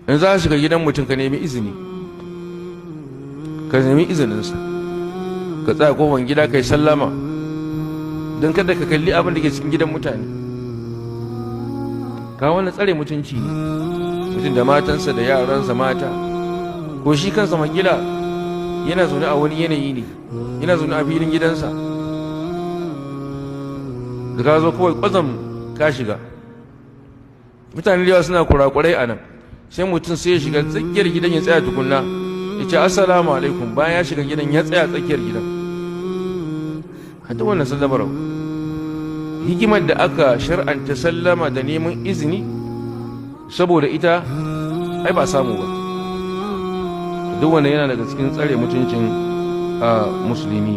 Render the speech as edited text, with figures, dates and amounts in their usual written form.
in za ka shiga gidan mutum ka nemi izini, ka nemi izininsa, ka tsaya kofar gida ka yi sallama don kada ka kalli abin da ke cikin gidan mutane. Ka wani tsare mutunci ne, mutum da matansa da yaransa mata, ko shi kansa magila yana zaune a wani yanayi ne, yana zaune a filin gidansa, da ka zo kawai kwazam ka shiga. Mutane da yawa suna kurakurai a nan, sai mutum sai ya shiga tsakiyar gidan ya tsaya tukunna ya ce assalamu alaikum, bayan ya shiga gidan ya tsaya tsakiyar gidan. Hada wannan sallamar hikimar da aka shar'anta sallama da neman izini saboda ita ai ba samu ba. Duk wannan yana daga cikin tsare mutuncin musulmi.